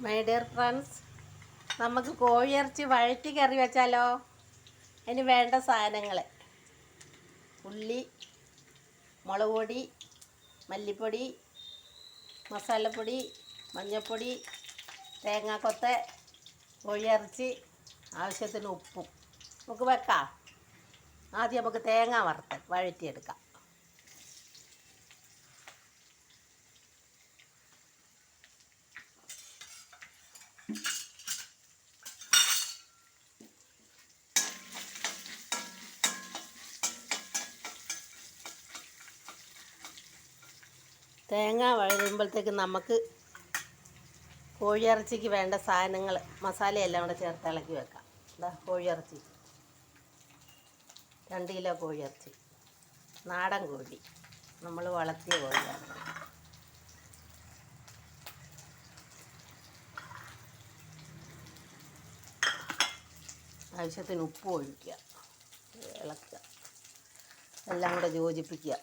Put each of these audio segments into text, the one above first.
My dear friends, നമുക്ക് കോഴിയിറച്ചി വഴറ്റി കറി വെച്ചാലോ? അതിന് വേണ്ട സാധനങ്ങൾ: ഉള്ളി, മുളക് പൊടി, മല്ലിപ്പൊടി, മസാലപ്പൊടി, മഞ്ഞൾപ്പൊടി, തേങ്ങാക്കൊത്ത്, കോഴിയിറച്ചി, ആവശ്യത്തിന് ഉപ്പും. നമുക്ക് വെക്കാം. ആദ്യം നമുക്ക് തേങ്ങ വഴറ്റിയെടുക്കാം. തേങ്ങ വഴറ്റുമ്പോഴത്തേക്ക് നമുക്ക് കോഴിയിറച്ചിക്ക് വേണ്ട സാധനങ്ങൾ, മസാലയെല്ലാം കൂടെ ചേർത്ത് ഇളക്കി വെക്കാം. കോഴിയിറച്ചി 2 കിലോ കോഴിയിറച്ചി, നാടൻ കോഴി, നമ്മൾ വളർത്തിയ കോഴിയാണ്. ആവശ്യത്തിന് ഉപ്പ് ഒഴിക്കുക, ഇളക്കുക, എല്ലാം കൂടെ യോജിപ്പിക്കുക.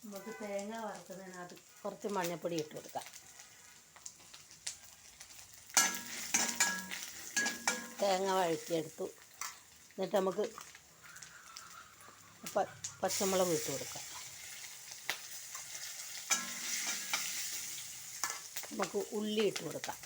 നമുക്ക് തേങ്ങ വറുക്കുന്നതിനകത്ത് കുറച്ച് മഞ്ഞൾപ്പൊടി ഇട്ട് കൊടുക്കാം. തേങ്ങ വഴറ്റിയെടുത്തു. എന്നിട്ട് നമുക്ക് പച്ചമുളക് ഇട്ട് കൊടുക്കാം. നമുക്ക് ഉള്ളി ഇട്ട് കൊടുക്കാം.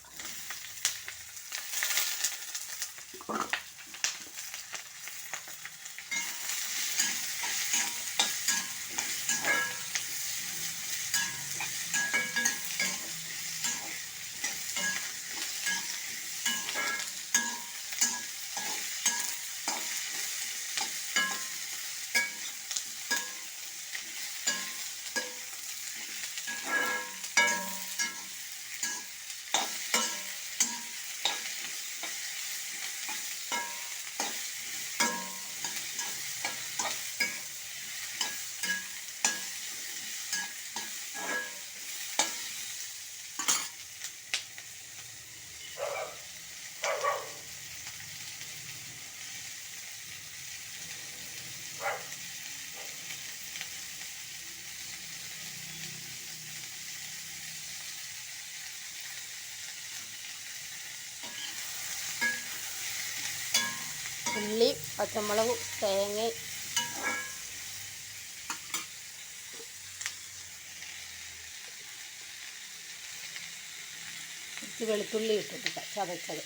ഉള്ളി, പച്ചമുളകും തേങ്ങയും കുറച്ച് വെളുത്തുള്ളി ഇട്ടിട്ട് ചതച്ചത്.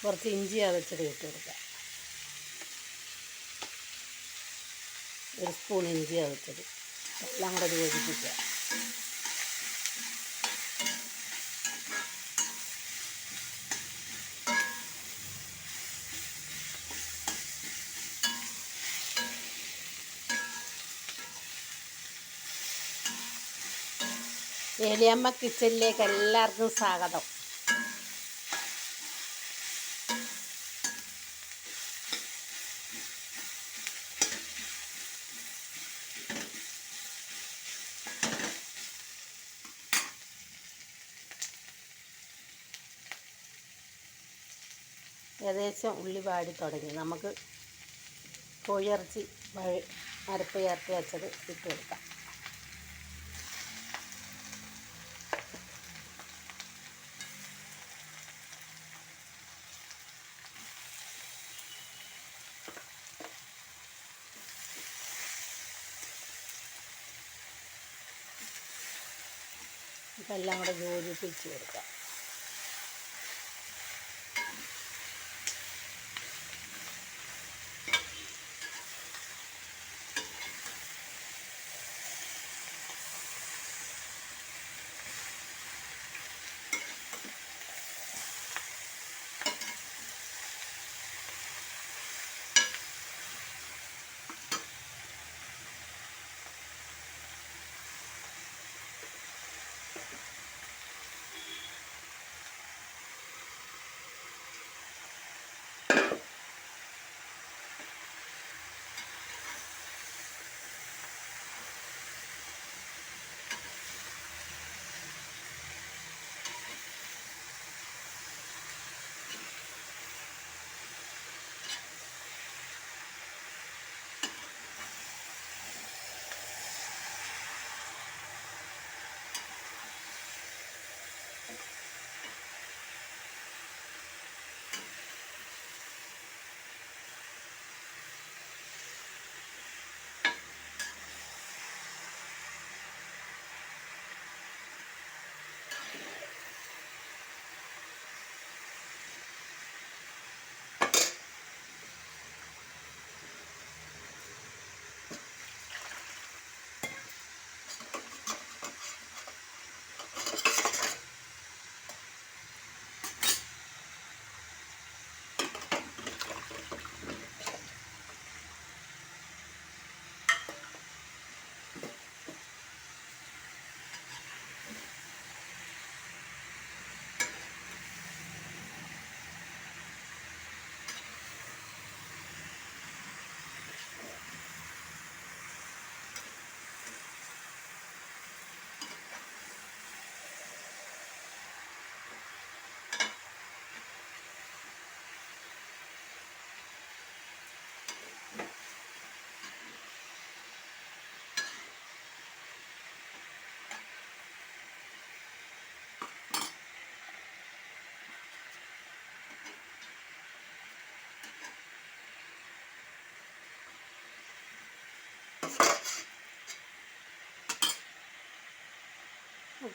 കുറച്ച് ഇഞ്ചി ചതച്ചത് ഇട്ട് കൊടുക്കുക. 1 സ്പൂൺ ഇഞ്ചി ചതച്ചത്. എല്ലാം കൂടെ യോജിപ്പിക്കുക. ഏലിയമ്മ കിച്ചണിലേക്ക് എല്ലാവർക്കും സ്വാഗതം. ഏകദേശം ഉള്ളി വാടി തുടങ്ങി. നമുക്ക് കോഴിയിറച്ചി അരപ്പ് ചേർത്ത് വെച്ചത് ഇട്ട് കൊടുക്കാം. ഇപ്പം എല്ലാം കൂടെ യോജിപ്പിച്ച് കൊടുക്കാം.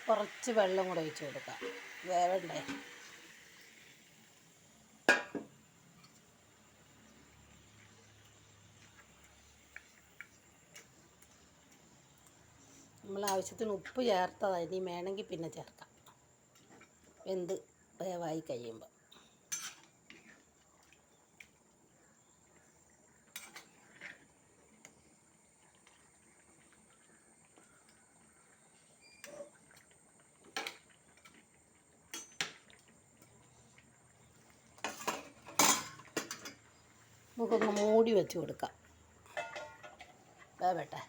കുറച്ച് വെള്ളം കൂടെ ഒഴിച്ച് കൊടുക്കാം, വേവണ്ടേ. നമ്മൾ ആവശ്യത്തിന് ഉപ്പ് ചേർത്തതാണ്, ഇനി വേണമെങ്കിൽ പിന്നെ ചേർക്കാം വെന്ത് വേവായി കഴിയുമ്പോൾ. നമുക്കൊന്ന് മൂടി വെച്ച് കൊടുക്കാം, വേവട്ടെ.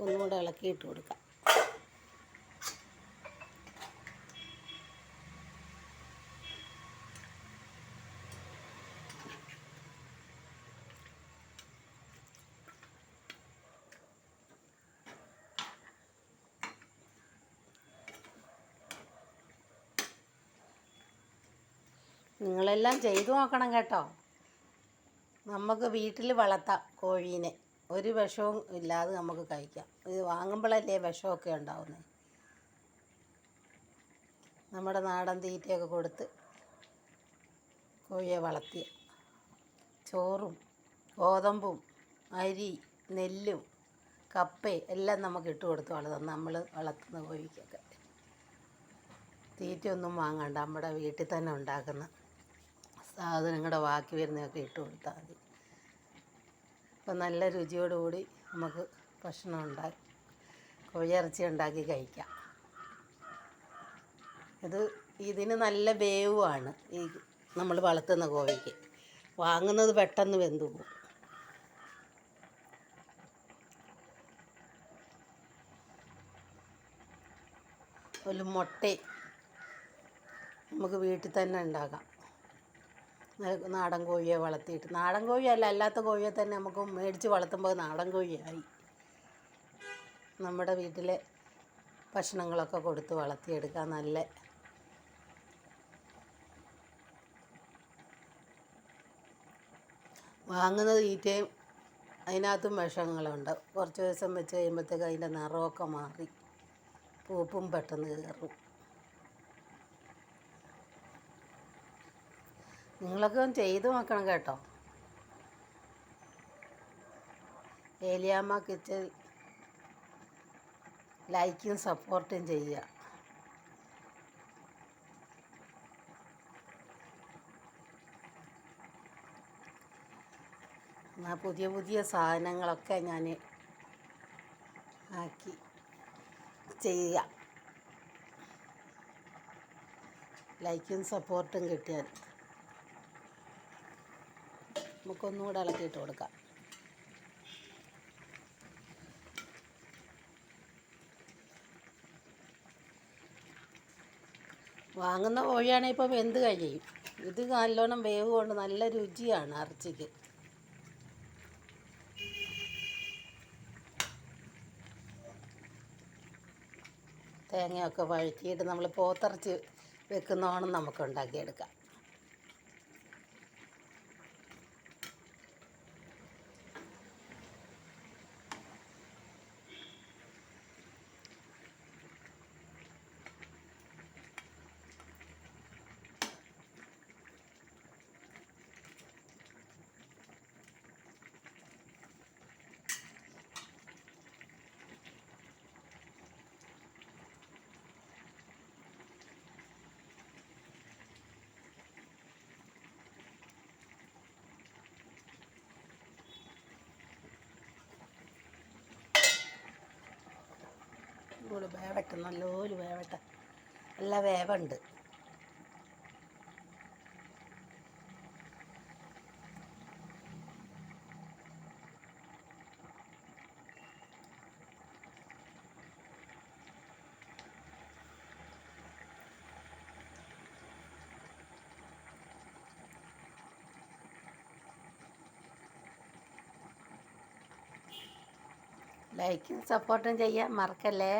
ഒന്നുകൂടെ ഇളക്കിയിട്ട് കൊടുക്കാം. നിങ്ങളെല്ലാം ചെയ്തു നോക്കണം കേട്ടോ. നമുക്ക് വീട്ടിൽ വളർത്താം കോഴീനെ, ഒരു വിഷവും ഇല്ലാതെ നമുക്ക് കഴിക്കാം. ഇത് വാങ്ങുമ്പോഴല്ലേ വിഷമൊക്കെ ഉണ്ടാവുന്നത്. നമ്മുടെ നാടൻ തീറ്റയൊക്കെ കൊടുത്ത് കോഴിയെ വളർത്തിയ ചോറും ഗോതമ്പും അരി നെല്ലും കപ്പയും എല്ലാം നമുക്ക് ഇട്ട് കൊടുത്ത് വളർത്താം. നമ്മൾ വളർത്തുന്ന കോഴിക്കൊക്കെ തീറ്റയൊന്നും വാങ്ങണ്ട, നമ്മുടെ വീട്ടിൽ തന്നെ ഉണ്ടാക്കുന്ന സാധനങ്ങളുടെ ബാക്കി വരുന്നതൊക്കെ ഇട്ട് കൊടുത്താൽ മതി. അപ്പം നല്ല രുചിയോടുകൂടി നമുക്ക് ഭക്ഷണം ഉണ്ടാക്കി കോഴിയിറച്ചി ഉണ്ടാക്കി കഴിക്കാം. ഇതിന് നല്ല വേവുമാണ് ഈ നമ്മൾ വളർത്തുന്ന കോഴിക്ക്. വാങ്ങുന്നത് പെട്ടെന്ന് വെന്തു പോകും. ഒരു മുട്ടയും നമുക്ക് വീട്ടിൽ തന്നെ ഉണ്ടാക്കാം. നാടൻ കോഴിയെ വളർത്തിയിട്ട്, നാടൻ കോഴിയല്ല അല്ലാത്ത കോഴിയെ തന്നെ നമുക്ക് മേടിച്ച് വളർത്തുമ്പോൾ നാടൻ കോഴിയായി. നമ്മുടെ വീട്ടിലെ ഭക്ഷണങ്ങളൊക്കെ കൊടുത്ത് വളർത്തിയെടുക്കാൻ നല്ല വാങ്ങുന്ന തീറ്റയും അതിനകത്തും വിഷങ്ങളുണ്ട്. കുറച്ച് ദിവസം വെച്ച് കഴിയുമ്പോഴത്തേക്ക് അതിൻ്റെ നിറമൊക്കെ മാറി പൂപ്പും പെട്ടെന്ന് കയറും. നിങ്ങളൊക്കെ ഒന്ന് ചെയ്ത് നോക്കണം കേട്ടോ. ഏലിയാമ്മ കിച്ചൺ ലൈക്കും സപ്പോർട്ടും ചെയ്യുക. പുതിയ പുതിയ സാധനങ്ങളൊക്കെ ഞാൻ ആക്കി ചെയ്യുക. ലൈക്കും സപ്പോർട്ടും കിട്ടിയാൽ നമുക്കൊന്നുകൂടെ ഇളക്കിയിട്ട് കൊടുക്കാം. വാങ്ങുന്ന കോഴിയാണെങ്കിൽ ഇപ്പം വെന്ത് കഴിയും. ഇത് നല്ലോണം വേവ് കൊണ്ട് നല്ല രുചിയാണ് ഇറച്ചിക്ക്. തേങ്ങയൊക്കെ വഴറ്റിയിട്ട് നമ്മൾ പോത്തിറച്ചി വെക്കുന്നോണം നമുക്ക് ഉണ്ടാക്കിയെടുക്കാം. വേവട്ടെ, നല്ലപോലെ വേവട്ടെ. നല്ല വേവുണ്ട്. ലൈക്കും സപ്പോർട്ടും ചെയ്യാൻ മറക്കല്ലേ.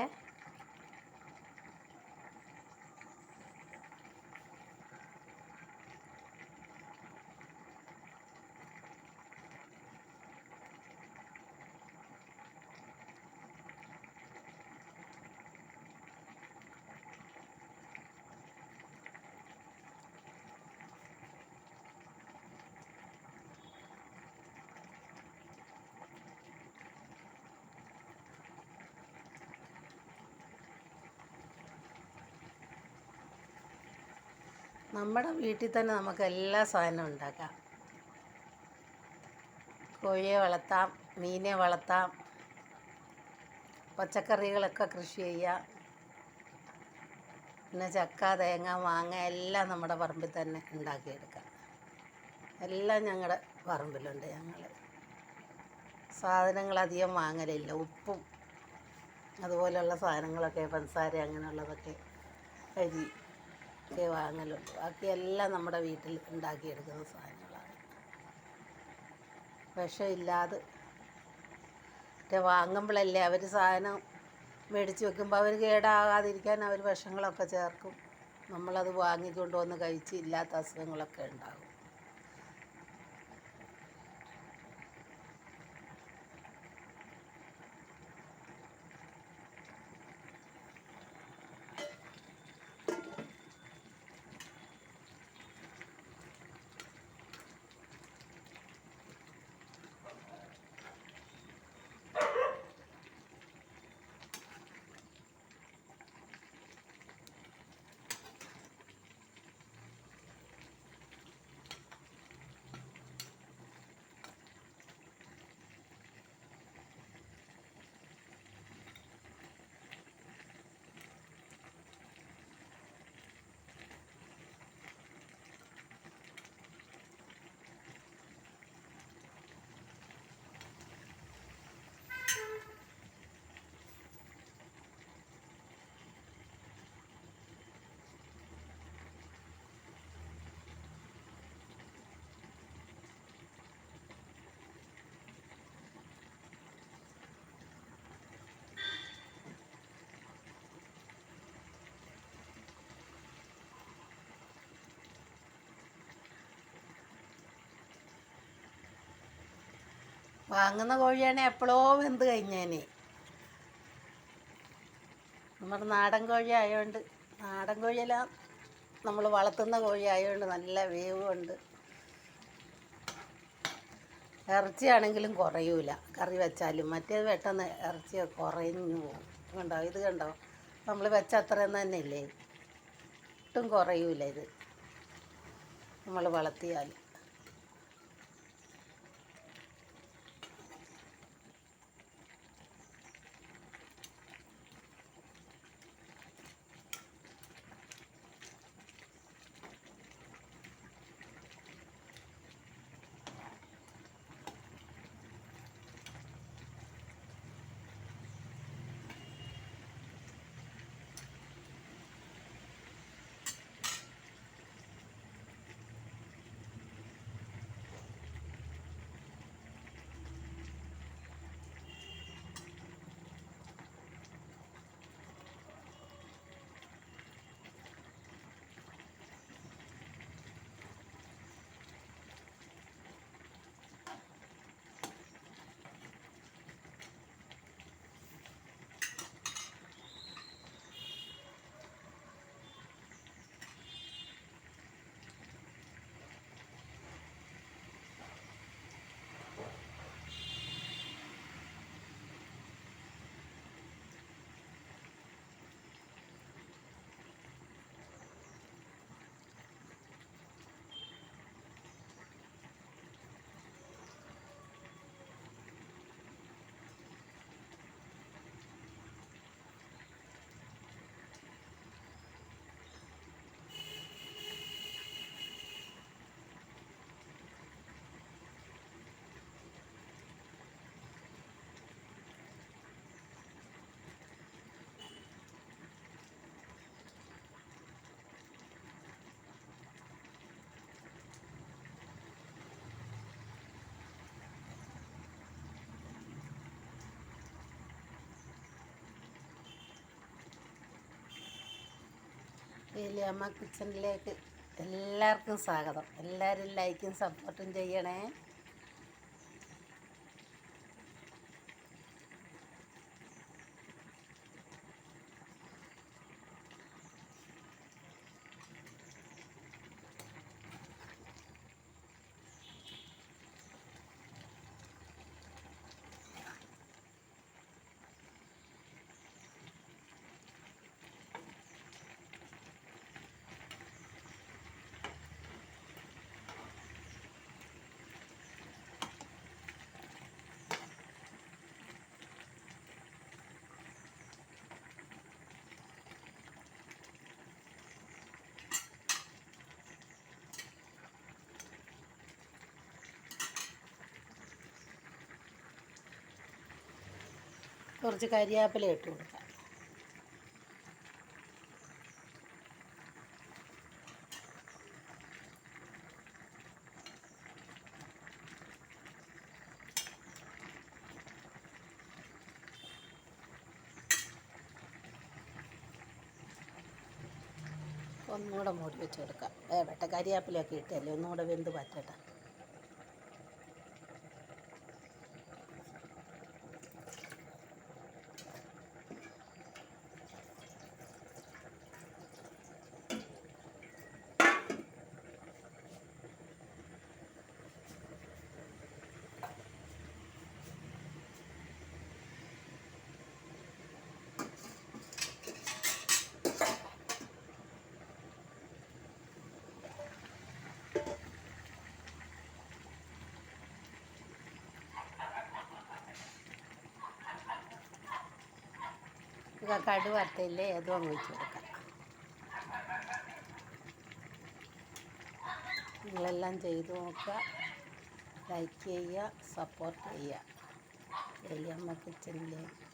നമ്മുടെ വീട്ടിൽ തന്നെ നമുക്ക് എല്ലാ സാധനവും ഉണ്ടാക്കാം. കോഴിയെ വളർത്താം, മീനെ വളർത്താം, പച്ചക്കറികളൊക്കെ കൃഷി ചെയ്യാം. പിന്നെ ചക്ക, തേങ്ങ, മാങ്ങ എല്ലാം നമ്മുടെ പറമ്പിൽ തന്നെ ഉണ്ടാക്കിയെടുക്കാം. എല്ലാം ഞങ്ങളുടെ പറമ്പിലുണ്ട്. ഞങ്ങൾ സാധനങ്ങളധികം വാങ്ങലില്ല. ഉപ്പും അതുപോലെയുള്ള സാധനങ്ങളൊക്കെ, പഞ്ചസാര അങ്ങനെയുള്ളതൊക്കെ അരി ഒക്കെ വാങ്ങലുള്ളൂ. ബാക്കിയെല്ലാം നമ്മുടെ വീട്ടിൽ ഉണ്ടാക്കിയെടുക്കുന്ന സാധനങ്ങളാണ്. വിഷമില്ലാതെ വാങ്ങുമ്പോഴല്ലേ അവർ സാധനം മേടിച്ച് വെക്കുമ്പോൾ അവർ കേടാകാതിരിക്കാൻ അവർ വിഷങ്ങളൊക്കെ ചേർക്കും. നമ്മളത് വാങ്ങിക്കൊണ്ട് വന്ന് കഴിച്ച് ഇല്ലാത്ത അസുഖങ്ങളൊക്കെ ഉണ്ടാകും. വാങ്ങുന്ന കോഴിയാണെങ്കിൽ എപ്പോഴോ വെന്ത് കഴിഞ്ഞേനെ. നമ്മുടെ നാടൻ കോഴി ആയതുകൊണ്ട്, നാടൻ കോഴിയെല്ലാം നമ്മൾ വളർത്തുന്ന കോഴി ആയതുകൊണ്ട് നല്ല വേവുണ്ട്. ഇറച്ചിയാണെങ്കിലും കുറയൂല കറി വെച്ചാലും. മറ്റേത് പെട്ടെന്ന് ഇറച്ചി കുറഞ്ഞു പോകും. കണ്ടോ, ഇത് കണ്ടോ, നമ്മൾ വെച്ച അത്രയും തന്നെ ഇല്ലേ, ഒട്ടും കുറയൂല ഇത് നമ്മൾ വളർത്തിയാൽ. ഏലിയമ്മ കിച്ചണിലേക്ക് എല്ലാവർക്കും സ്വാഗതം. എല്ലാവരും ലൈക്കും സപ്പോർട്ടും ചെയ്യണേ. കുറച്ച് കരിയാപ്പില ഇട്ട് കൊടുക്കാം. ഒന്നുകൂടെ മൂടി വെച്ച് കൊടുക്കാം. വേവട്ടെ, കരിയാപ്പിലൊക്കെ ഇട്ടല്ലേ, ഒന്നുകൂടെ വെന്ത് പറ്റട്ടെ. കടുവ വറുത്തില്ലേ, അതും അങ്ങ് വെച്ച് കൊടുക്കാം. നിങ്ങളെല്ലാം ചെയ്ത് നോക്കുക, ലൈക്ക് ചെയ്യുക, സപ്പോർട്ട് ചെയ്യുക. ഏലിയമ്മ കിച്ചണിലേക്ക്